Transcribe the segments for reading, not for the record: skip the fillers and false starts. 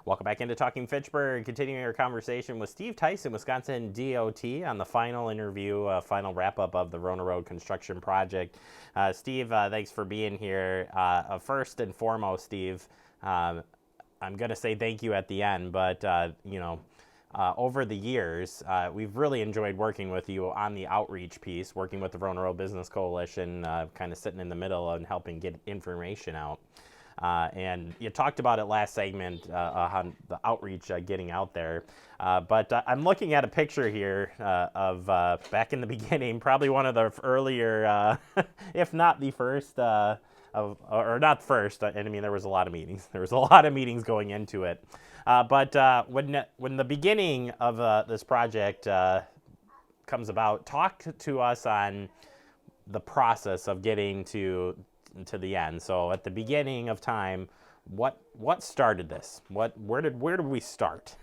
Welcome back into Talking Fitchburg, continuing our conversation with Steve Theisen, Wisconsin DOT, on the final interview, final wrap-up of the Verona Road Construction project. Steve, thanks for being here. First and foremost, Steve, I'm going to say thank you at the end, but, over the years, we've really enjoyed working with you on the outreach piece, working with the Verona Road Business Coalition, kind of sitting in the middle and helping get information out. And you talked about it last segment on the outreach getting out there. But I'm looking at a picture here of back in the beginning, probably one of the earlier, if not the first, or not first. I mean, there was a lot of meetings. There was a lot of meetings going into it. But when the beginning of this project comes about, talk to us on the process of getting to the end. So at the beginning of time, what started this? Where did we start?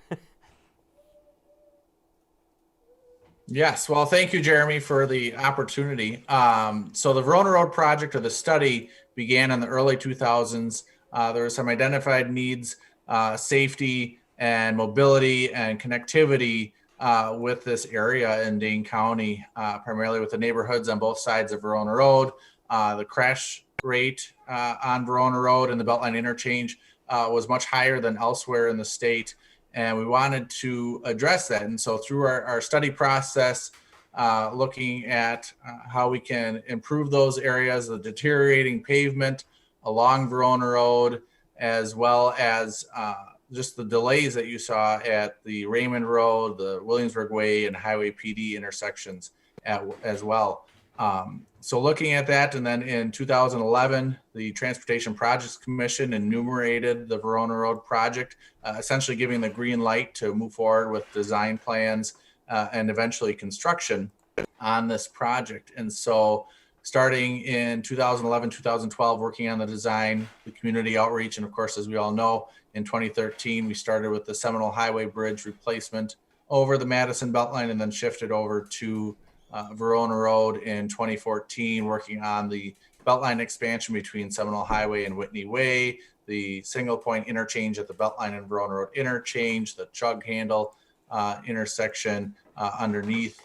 Yes, well, thank you, Jeremy, for the opportunity. So the Verona Road project, or the study, began in the early 2000s. There were some identified needs, safety and mobility and connectivity with this area in Dane County, primarily with the neighborhoods on both sides of Verona Road. The crash rate on Verona Road and the Beltline interchange was much higher than elsewhere in the state, and we wanted to address that. And so through our study process, looking at how we can improve those areas, the deteriorating pavement along Verona Road, as well as just the delays that you saw at the Raymond Road, the Williamsburg Way, and Highway PD intersections as well. So looking at that, and then in 2011, the Transportation Projects Commission enumerated the Verona Road project, essentially giving the green light to move forward with design plans and eventually construction on this project. And so starting in 2011, 2012, working on the design, the community outreach, and of course, as we all know, in 2013, we started with the Seminole Highway Bridge replacement over the Madison Beltline, and then shifted over to Verona Road in 2014, working on the Beltline expansion between Seminole Highway and Whitney Way, the single point interchange at the Beltline and Verona Road interchange, the Chug Handle intersection underneath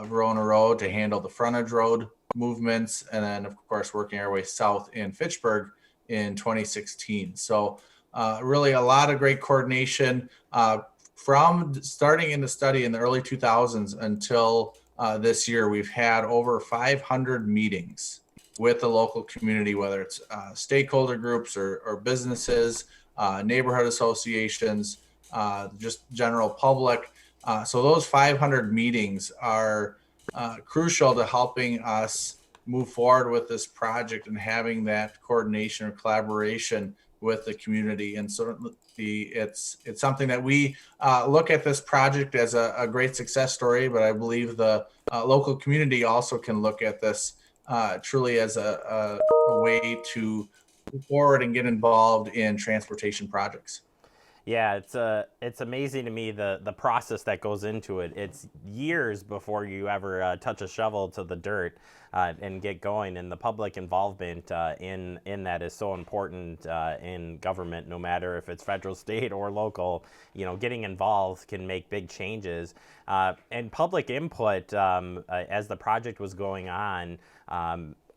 Verona Road to handle the frontage road movements, and then of course working our way south in Fitchburg in 2016. So really a lot of great coordination from starting in the study in the early 2000s until this year. We've had over 500 meetings with the local community, whether it's stakeholder groups or businesses, neighborhood associations, just general public. So those 500 meetings are crucial to helping us move forward with this project and having that coordination or collaboration with the community. And certainly it's something that we look at this project as a great success story, but I believe the local community also can look at this truly as a way to move forward and get involved in transportation projects. Yeah, it's amazing to me the process that goes into it. It's years before you ever touch a shovel to the dirt and get going, and the public involvement in that is so important in government, no matter if it's federal, state, or local. You know, getting involved can make big changes, and public input as the project was going on.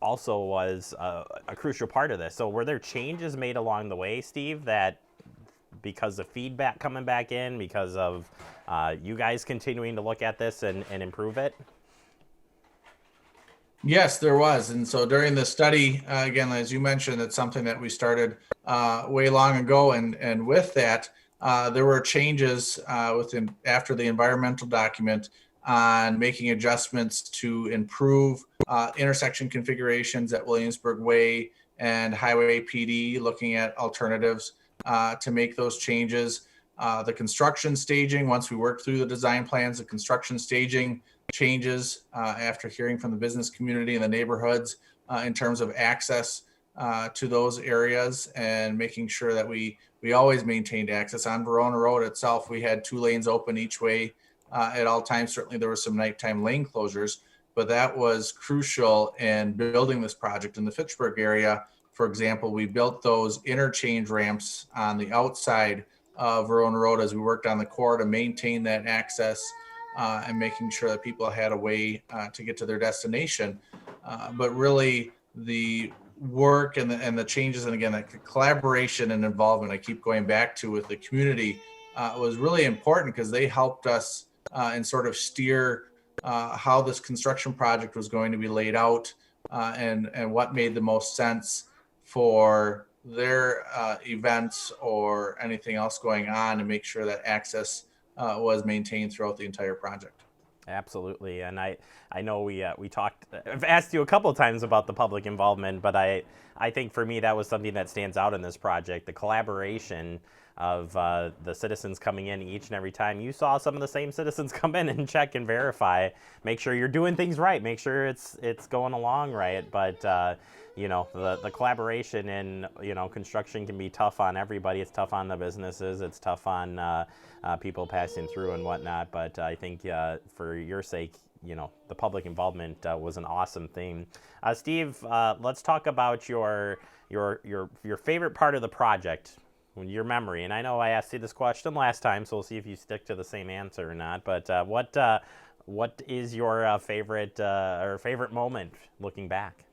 Also was a crucial part of this. So were there changes made along the way, Steve, that because of feedback coming back in, because of you guys continuing to look at this and improve it? Yes, there was. And so during the study, again, as you mentioned, it's something that we started way long ago. And with that, there were changes after the environmental document on making adjustments to improve intersection configurations at Williamsburg Way and Highway PD, looking at alternatives to make those changes. The construction staging, once we worked through the design plans, the construction staging changes after hearing from the business community and the neighborhoods in terms of access to those areas, and making sure that we always maintained access. On Verona Road itself, we had 2 lanes open each way at all times. Certainly there were some nighttime lane closures, but that was crucial in building this project. In the Fitchburg area, for example, we built those interchange ramps on the outside of Verona Road as we worked on the core to maintain that access and making sure that people had a way to get to their destination. But really, the work and the changes, and again, the collaboration and involvement I keep going back to with the community was really important because they helped us and sort of steer how this construction project was going to be laid out and what made the most sense for their events or anything else going on, to make sure that access was maintained throughout the entire project. Absolutely, and I know we talked. I've asked you a couple of times about the public involvement, but I think for me that was something that stands out in this project: the collaboration of the citizens coming in each and every time. You saw some of the same citizens come in and check and verify, make sure you're doing things right, make sure it's going along right. But the collaboration in construction can be tough on everybody. It's tough on the businesses. It's tough on people passing through and whatnot. But I think for your sake, the public involvement was an awesome thing. Steve, let's talk about your favorite part of the project, your memory. And I know I asked you this question last time, so we'll see if you stick to the same answer or not. But what is your favorite moment looking back?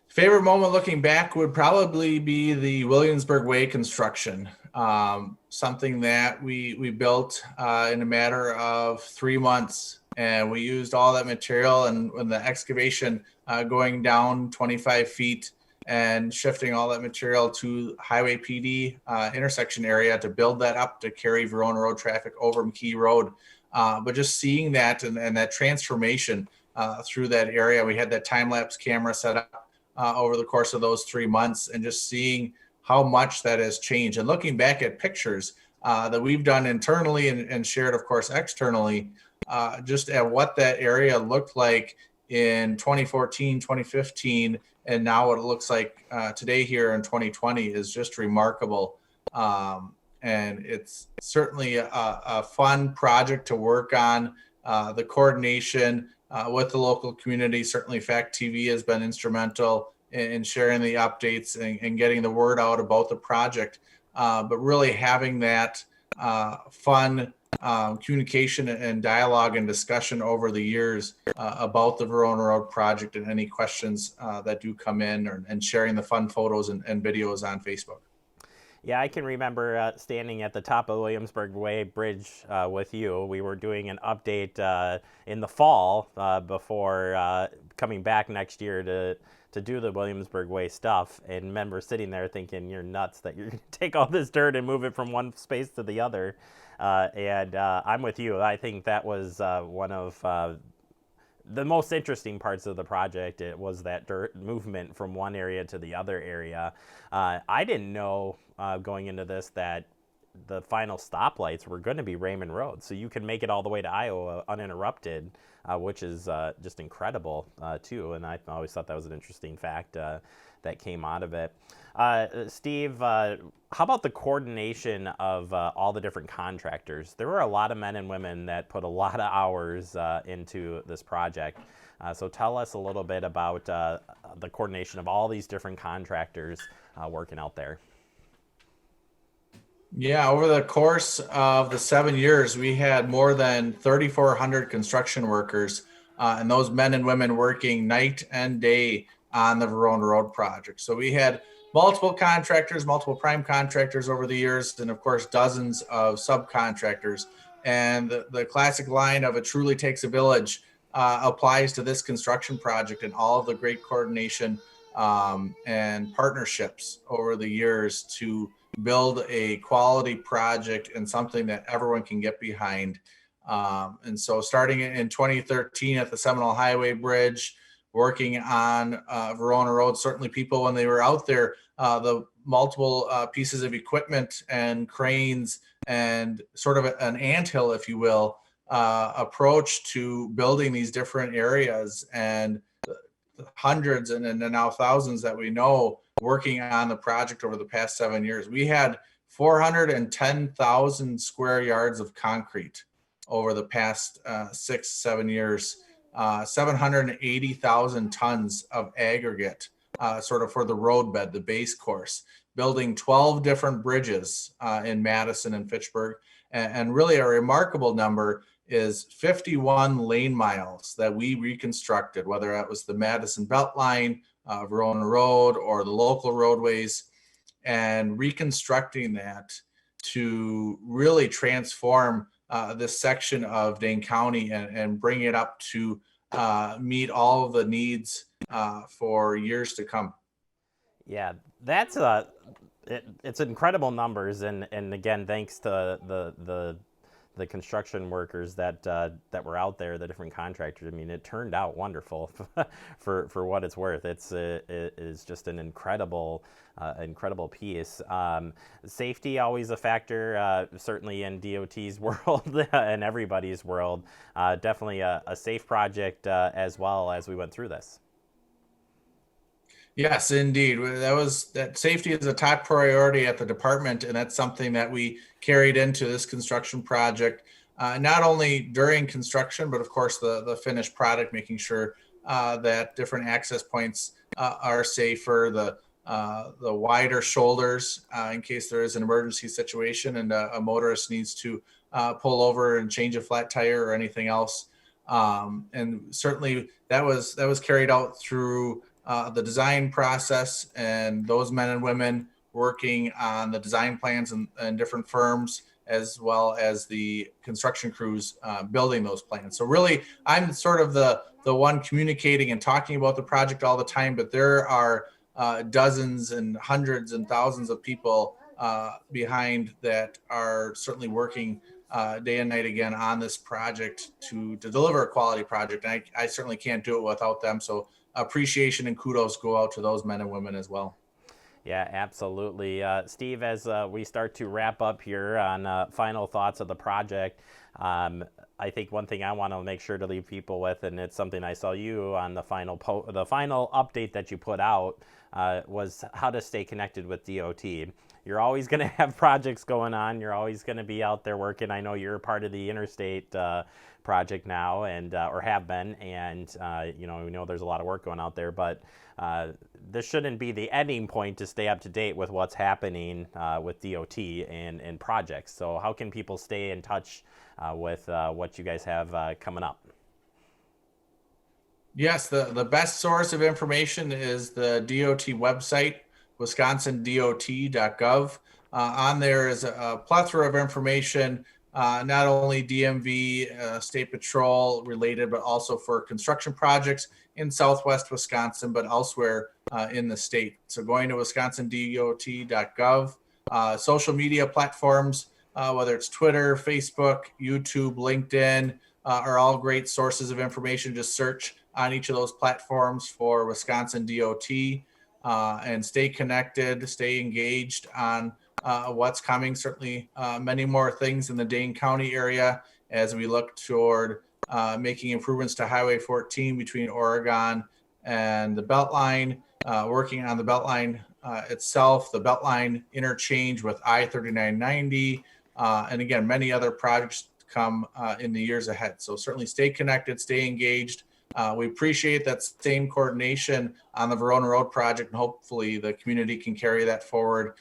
Favorite moment looking back would probably be the Williamsburg Way construction. Something that we built in a matter of 3 months, and we used all that material, and when the excavation going down 25 feet and shifting all that material to Highway PD intersection area to build that up to carry Verona Road traffic over McKee Road. But just seeing that and that transformation through that area, we had that time-lapse camera set up over the course of those 3 months, and just seeing how much that has changed. And looking back at pictures that we've done internally and shared, of course, externally, just at what that area looked like in 2014, 2015, and now what it looks like today here in 2020 is just remarkable. And it's certainly a fun project to work on. The coordination with the local community, certainly Fact TV has been instrumental in sharing the updates and getting the word out about the project. But really having that fun communication and dialogue and discussion over the years about the Verona Road project, and any questions that do come in, and sharing the fun photos and videos on Facebook. Yeah, I can remember standing at the top of Williamsburg Way Bridge with you. We were doing an update in the fall before coming back next year to do the Williamsburg Way stuff. And remember sitting there thinking, you're nuts that you're going to take all this dirt and move it from one space to the other. And I'm with you. I think that was one of the most interesting parts of the project. It was that dirt movement from one area to the other area. I didn't know going into this that the final stoplights were going to be Raymond Road, so you can make it all the way to Iowa uninterrupted, which is just incredible too. And I always thought that was an interesting fact that came out of it. Steve, how about the coordination of all the different contractors? There were a lot of men and women that put a lot of hours into this project. So tell us a little bit about the coordination of all these different contractors working out there. Yeah, over the course of the 7 years, we had more than 3,400 construction workers, and those men and women working night and day on the Verona Road project. So we had multiple contractors, multiple prime contractors over the years, and of course, dozens of subcontractors. And the classic line of "it truly takes a village" applies to this construction project, and all of the great coordination and partnerships over the years to build a quality project and something that everyone can get behind. And so starting in 2013 at the Seminole Highway Bridge, working on Verona Road, certainly people, when they were out there, the multiple pieces of equipment and cranes and sort of an anthill, if you will, approach to building these different areas, and hundreds and now thousands that we know working on the project over the past 7 years. We had 410,000 square yards of concrete over the past 6-7 years, 780,000 tons of aggregate sort of for the roadbed, the base course. building 12 different bridges in Madison and Fitchburg. And really a remarkable number is 51 lane miles that we reconstructed, whether that was the Madison Beltline, Verona Road, or the local roadways, and reconstructing that to really transform this section of Dane County and bring it up to meet all of the needs for years to come. Yeah, that's it's incredible numbers, and again, thanks to the construction workers that were out there, the different contractors. I mean, it turned out wonderful for what it's worth. It is just an incredible piece. Safety always a factor, certainly in DOT's world and everybody's world. Definitely a safe project as well as we went through this. Yes, indeed. That safety is a top priority at the department, and that's something that we carried into this construction project, not only during construction, but of course the finished product, making sure that different access points are safer, the wider shoulders in case there is an emergency situation and a motorist needs to pull over and change a flat tire or anything else. And certainly that was carried out through the design process, and those men and women working on the design plans and different firms, as well as the construction crews building those plans. So really, I'm sort of the one communicating and talking about the project all the time, but there are dozens and hundreds and thousands of people behind that are certainly working day and night again on this project to deliver a quality project. And I certainly can't do it without them. So appreciation and kudos go out to those men and women as well. Yeah, absolutely. Steve, as we start to wrap up here on final thoughts of the project, I think one thing I want to make sure to leave people with, and it's something I saw you on the final update that you put out, was how to stay connected with DOT. You're always going to have projects going on. You're always going to be out there working. I know you're part of the interstate project now, and or have been, and we know there's a lot of work going out there, but this shouldn't be the ending point to stay up to date with what's happening with DOT and projects. So how can people stay in touch with what you guys have coming up? Yes, the best source of information is the DOT website, wisconsindot.gov. On there is a plethora of information, not only DMV, State Patrol related, but also for construction projects in Southwest Wisconsin, but elsewhere in the state. So going to wisconsindot.gov, social media platforms, whether it's Twitter, Facebook, YouTube, LinkedIn, are all great sources of information. Just search on each of those platforms for Wisconsin DOT and stay connected, stay engaged on what's coming. Certainly many more things in the Dane County area as we look toward making improvements to Highway 14 between Oregon and the Beltline, working on the Beltline itself, the Beltline interchange with I-3990, and again, many other projects to come in the years ahead. So certainly stay connected, stay engaged. We appreciate that same coordination on the Verona Road project, and hopefully the community can carry that forward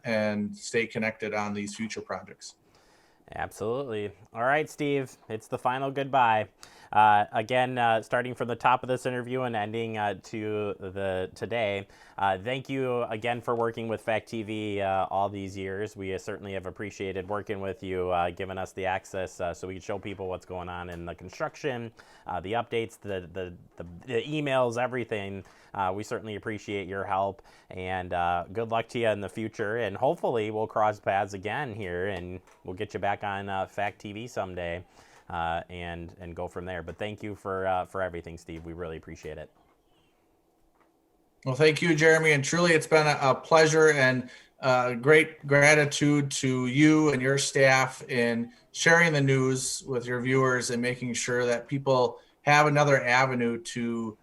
and stay connected on these future projects. Absolutely. All right, Steve, it's the final goodbye. Again, starting from the top of this interview and ending to today, thank you again for working with Fact TV all these years. We certainly have appreciated working with you, giving us the access so we can show people what's going on in the construction, the updates, the emails, everything. We certainly appreciate your help, and good luck to you in the future. And hopefully we'll cross paths again here, and we'll get you back on Fact TV someday. And go from there. But thank you for everything, Steve. We really appreciate it. Well, thank you, Jeremy. And truly, it's been a pleasure and great gratitude to you and your staff in sharing the news with your viewers and making sure that people have another avenue to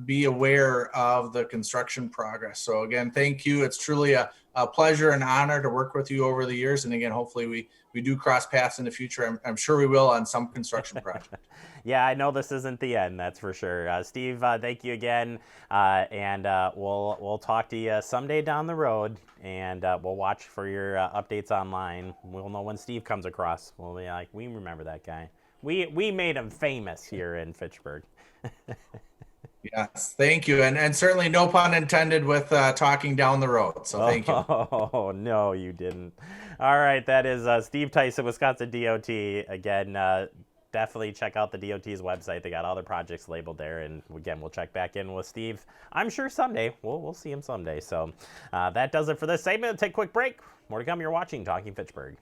be aware of the construction progress. So again, thank you. It's truly a a pleasure and honor to work with you over the years. And again, hopefully we do cross paths in the future. I'm sure we will on some construction project. Yeah, I know this isn't the end, that's for sure. Steve, thank you again, and we'll talk to you someday down the road, and we'll watch for your updates online. We'll know when Steve comes across. We'll be like, we remember that guy. We made him famous here in Fitchburg. Yes, thank you, and certainly no pun intended with talking down the road. So thank you. Oh no, you didn't. All right, that is Steve Theisen, Wisconsin DOT. Again, definitely check out the DOT's website. They got all the projects labeled there. And again, we'll check back in with Steve. I'm sure someday. We'll see him someday. So that does it for this segment. Take a quick break. More to come. You're watching Talking Fitchburg.